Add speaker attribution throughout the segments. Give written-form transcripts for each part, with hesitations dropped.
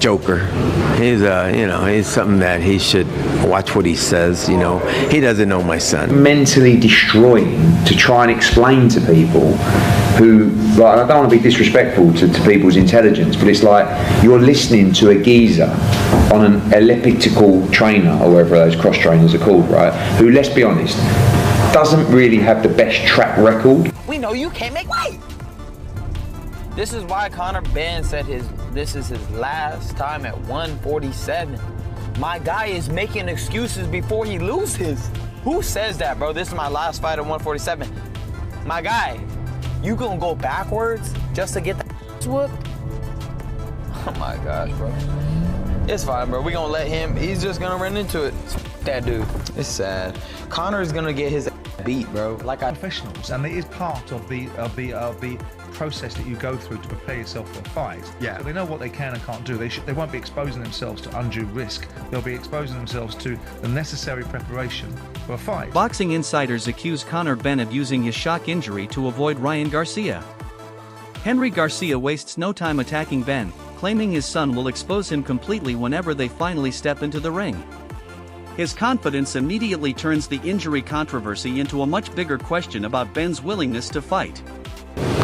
Speaker 1: joker. He's something that he should watch what he says. He doesn't know my son.
Speaker 2: Mentally destroying to try and explain to people who, like, I don't want to be disrespectful to people's intelligence, but it's like you're listening to a geezer on an elliptical trainer, or whatever those cross trainers are called, right? Who, let's be honest, doesn't really have the best track record.
Speaker 3: We know you can't make weight. This is why Conor Benn said this is his last time at 147. My guy is making excuses before he loses. Who says that, bro? This is my last fight at 147. My guy, you gonna go backwards just to get the whooped? Oh my gosh, bro. It's fine, bro. We gonna let him. He's just gonna run into it. That dude. It's sad. Conor's gonna get his beat, bro.
Speaker 4: Professionals, and it is part of the process that you go through to prepare yourself for a fight. Yeah. So they know what they can and can't do. They won't be exposing themselves to undue risk. They'll be exposing themselves to the necessary preparation for a fight.
Speaker 5: Boxing insiders accuse Conor Benn of using his shock injury to avoid Ryan Garcia. Henry Garcia wastes no time attacking Benn, claiming his son will expose him completely whenever they finally step into the ring. His confidence immediately turns the injury controversy into a much bigger question about Benn's willingness to fight.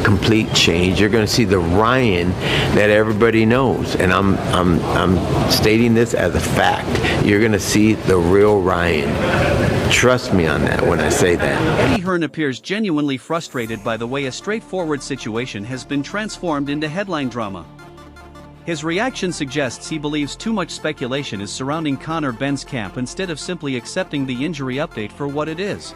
Speaker 1: Complete change. You're going to see the Ryan that everybody knows, and I'm stating this as a fact. You're going to see the real Ryan. Trust me on that when I say that.
Speaker 5: Eddie Hearn appears genuinely frustrated by the way a straightforward situation has been transformed into headline drama. His reaction suggests he believes too much speculation is surrounding Conor Benn's camp instead of simply accepting the injury update for what it is.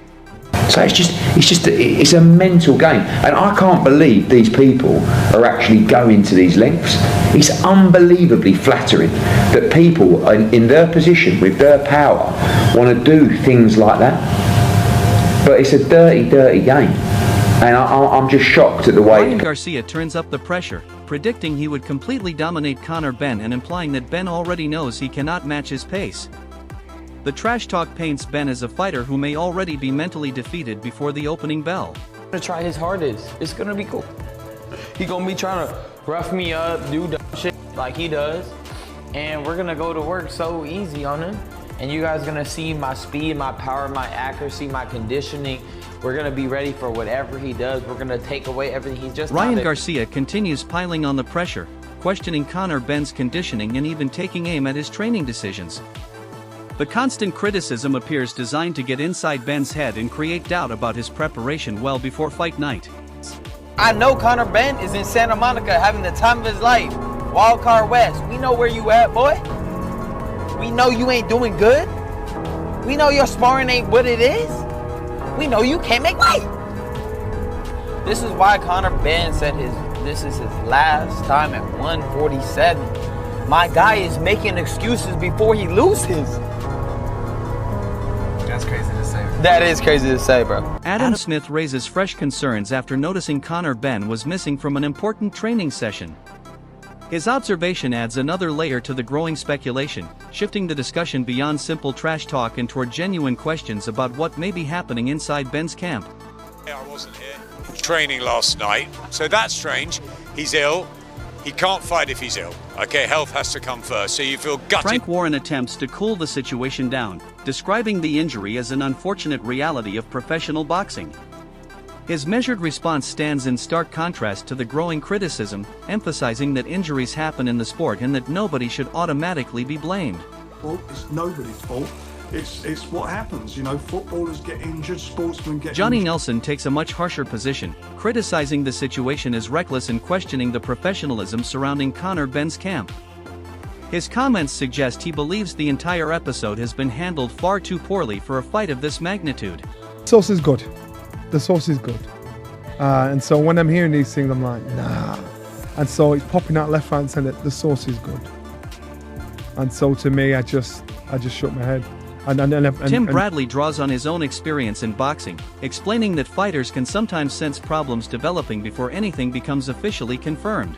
Speaker 2: So it's a mental game, and I can't believe these people are actually going to these lengths. It's unbelievably flattering that people in their position, with their power, want to do things like that. But it's a dirty, dirty game, and I'm just shocked at the way.
Speaker 5: Ryan Garcia turns up the pressure, predicting he would completely dominate Conor Benn and implying that Benn already knows he cannot match his pace. The trash talk paints Benn as a fighter who may already be mentally defeated before the opening bell.
Speaker 3: I'm gonna try his hardest. It's gonna be cool. He gonna be trying to rough me up, do dumb shit like he does, and we're gonna go to work so easy on him. And you guys gonna see my speed, my power, my accuracy, my conditioning. We're gonna be ready for whatever he does. We're gonna take away everything he's just.
Speaker 5: Ryan Garcia continues piling on the pressure, questioning Conor Benn's conditioning and even taking aim at his training decisions. The constant criticism appears designed to get inside Benn's head and create doubt about his preparation well before fight night.
Speaker 3: I know Conor Benn is in Santa Monica having the time of his life. Wildcard West, we know where you at, boy. We know you ain't doing good. We know your sparring ain't what it is. We know you can't make weight. This is why Conor Benn said this is his last time at 147. My guy is making excuses before he loses.
Speaker 6: That's crazy to say.
Speaker 3: That is crazy to say, bro.
Speaker 5: Adam Smith raises fresh concerns after noticing Conor Benn was missing from an important training session. His observation adds another layer to the growing speculation, shifting the discussion beyond simple trash talk and toward genuine questions about what may be happening inside Benn's camp.
Speaker 7: I wasn't here training last night, so that's strange. He's ill. He can't fight if he's ill. Okay, health has to come first, so you feel gutted.
Speaker 5: Frank Warren attempts to cool the situation down, describing the injury as an unfortunate reality of professional boxing. His measured response stands in stark contrast to the growing criticism, emphasizing that injuries happen in the sport and that nobody should automatically be blamed.
Speaker 8: Well, it's nobody's fault. It's what happens, footballers get injured, sportsmen get
Speaker 5: Johnny
Speaker 8: injured.
Speaker 5: Nelson takes a much harsher position, criticizing the situation as reckless and questioning the professionalism surrounding Conor Benn's camp. His comments suggest he believes the entire episode has been handled far too poorly for a fight of this magnitude.
Speaker 9: The source is good. The source is good. And so when I'm hearing these things, I'm like, nah. And so it's popping out left, right, and centre. The source is good. And so to me, I just shook my head.
Speaker 5: Tim Bradley draws on his own experience in boxing, explaining that fighters can sometimes sense problems developing before anything becomes officially confirmed.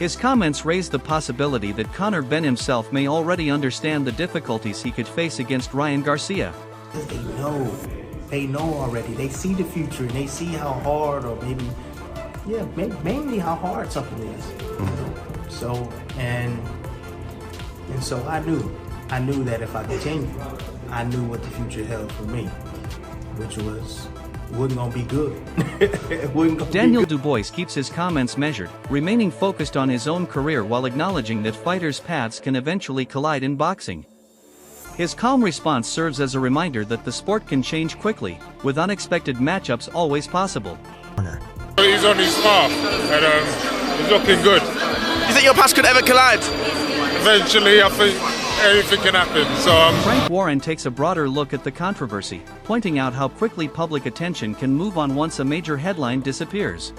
Speaker 5: His comments raise the possibility that Conor Benn himself may already understand the difficulties he could face against Ryan Garcia.
Speaker 6: They know already. They see the future and they see how hard, or mainly how hard something is. So, and And so I knew that if I continued, I knew what the future held for me, which wasn't gonna be good. It wasn't gonna
Speaker 5: Daniel
Speaker 6: be good.
Speaker 5: Dubois keeps his comments measured, remaining focused on his own career while acknowledging that fighters' paths can eventually collide in boxing. His calm response serves as a reminder that the sport can change quickly, with unexpected matchups always possible.
Speaker 10: He's on his path, and he's looking good.
Speaker 11: Do you think your paths could ever collide?
Speaker 10: Eventually, I think anything can happen. So
Speaker 5: Frank Warren takes a broader look at the controversy, pointing out how quickly public attention can move on once a major headline disappears.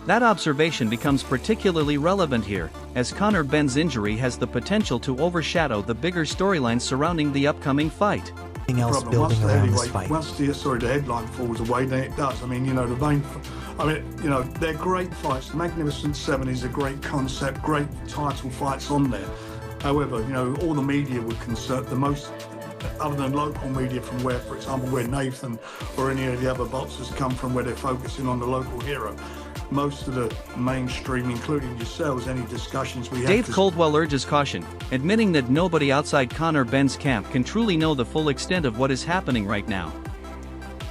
Speaker 5: That observation becomes particularly relevant here, as Conor Benn's injury has the potential to overshadow the bigger storylines surrounding the upcoming fight.
Speaker 6: Else building around this fight.
Speaker 8: Once the headline falls away, then it does. I mean, they're great fights. Magnificent Seven is a great concept, great title fights on there. However, all the media would concern the most, other than local media from where, for example, where Nathan or any of the other boxers come from, where they're focusing on the local hero. Most of the mainstream, including yourselves, any discussions we have.
Speaker 5: Dave Coldwell urges caution, admitting that nobody outside Conor Benn's camp can truly know the full extent of what is happening right now.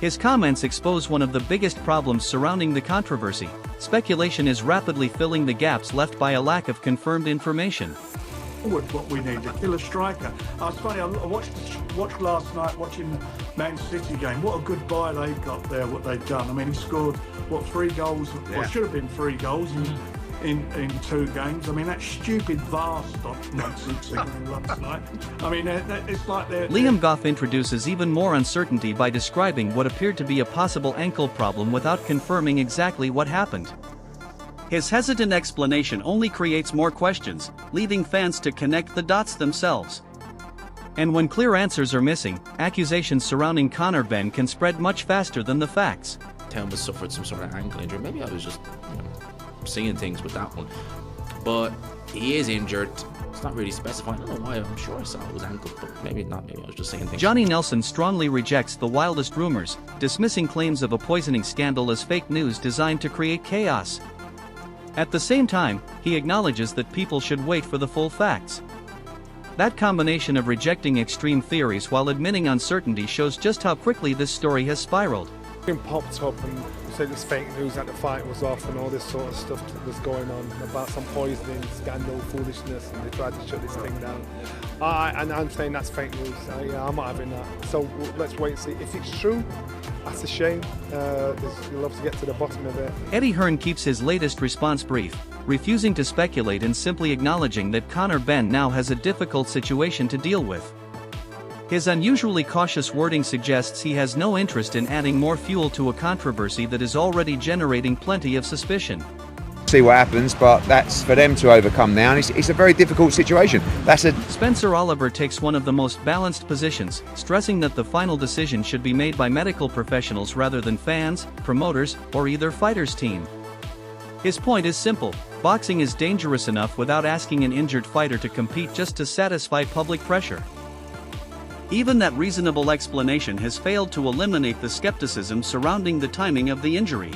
Speaker 5: His comments expose one of the biggest problems surrounding the controversy. Speculation is rapidly filling the gaps left by a lack of confirmed information.
Speaker 8: What we need to kill a striker. It's funny. I watched last night watching the Man City game. What a good buy they got there. What they've done. I mean, he scored 3 goals? Yeah. Well, should have been 3 goals in 2 games. I mean, that stupid VAR stopped nonsense again last night. I mean, it's like
Speaker 5: Liam Goff introduces even more uncertainty by describing what appeared to be a possible ankle problem without confirming exactly what happened. His hesitant explanation only creates more questions, leaving fans to connect the dots themselves. And when clear answers are missing, accusations surrounding Conor Benn can spread much faster than the facts.
Speaker 12: Thomas suffered some sort of ankle injury. Maybe I was just seeing things with that one. But he is injured. It's not really specified. I don't know why. I'm sure I saw it was ankle, but maybe not. Maybe I was just saying things.
Speaker 5: Johnny Nelson strongly rejects the wildest rumors, dismissing claims of a poisoning scandal as fake news designed to create chaos. At the same time, he acknowledges that people should wait for the full facts. That combination of rejecting extreme theories while admitting uncertainty shows just how quickly this story has spiraled.
Speaker 9: Popped up and said it's fake news that the fight was off and all this sort of stuff that was going on about some poisoning scandal foolishness, and they tried to shut this thing down. And I'm saying that's fake news. I'm not having that. So let's wait and see. If it's true, that's a shame. You'll love to get to the bottom of it.
Speaker 5: Eddie Hearn keeps his latest response brief, refusing to speculate and simply acknowledging that Conor Benn now has a difficult situation to deal with. His unusually cautious wording suggests he has no interest in adding more fuel to a controversy that is already generating plenty of suspicion.
Speaker 2: See what happens, but that's for them to overcome now, and it's a very difficult situation.
Speaker 5: Spencer Oliver takes one of the most balanced positions, stressing that the final decision should be made by medical professionals rather than fans, promoters, or either fighters' team. His point is simple: boxing is dangerous enough without asking an injured fighter to compete just to satisfy public pressure. Even that reasonable explanation has failed to eliminate the skepticism surrounding the timing of the injury.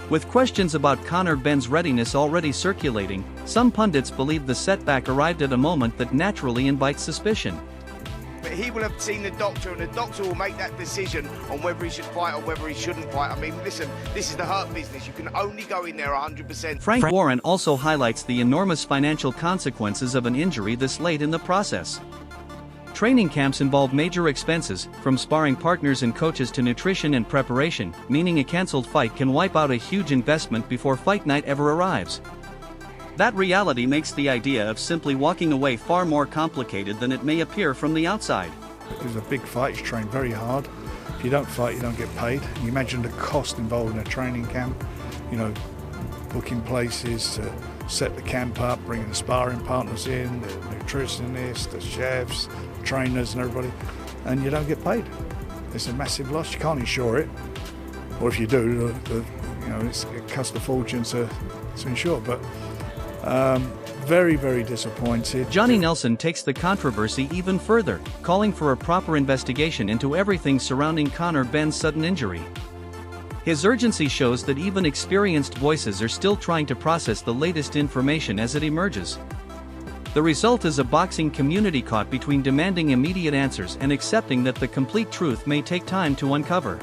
Speaker 5: With questions about Conor Benn's readiness already circulating, some pundits believe the setback arrived at a moment that naturally invites suspicion.
Speaker 11: But he will have seen the doctor, and the doctor will make that decision on whether he should fight or whether he shouldn't fight. I mean, listen, this is the hurt business. You can only go in there 100%.
Speaker 5: Frank Warren also highlights the enormous financial consequences of an injury this late in the process. Training camps involve major expenses, from sparring partners and coaches to nutrition and preparation, meaning a cancelled fight can wipe out a huge investment before fight night ever arrives. That reality makes the idea of simply walking away far more complicated than it may appear from the outside.
Speaker 13: It was a big fight, you train very hard. If you don't fight, you don't get paid. You imagine the cost involved in a training camp, booking places to set the camp up, bringing the sparring partners in, the nutritionists, the chefs, trainers and everybody, and you don't get paid. It's a massive loss. You can't insure it, or if you do, it costs a fortune to insure. But very, very disappointed.
Speaker 5: Johnny Nelson takes the controversy even further, calling for a proper investigation into everything surrounding Conor Benn's sudden injury. His urgency shows that even experienced voices are still trying to process the latest information as it emerges. The result is a boxing community caught between demanding immediate answers and accepting that the complete truth may take time to uncover.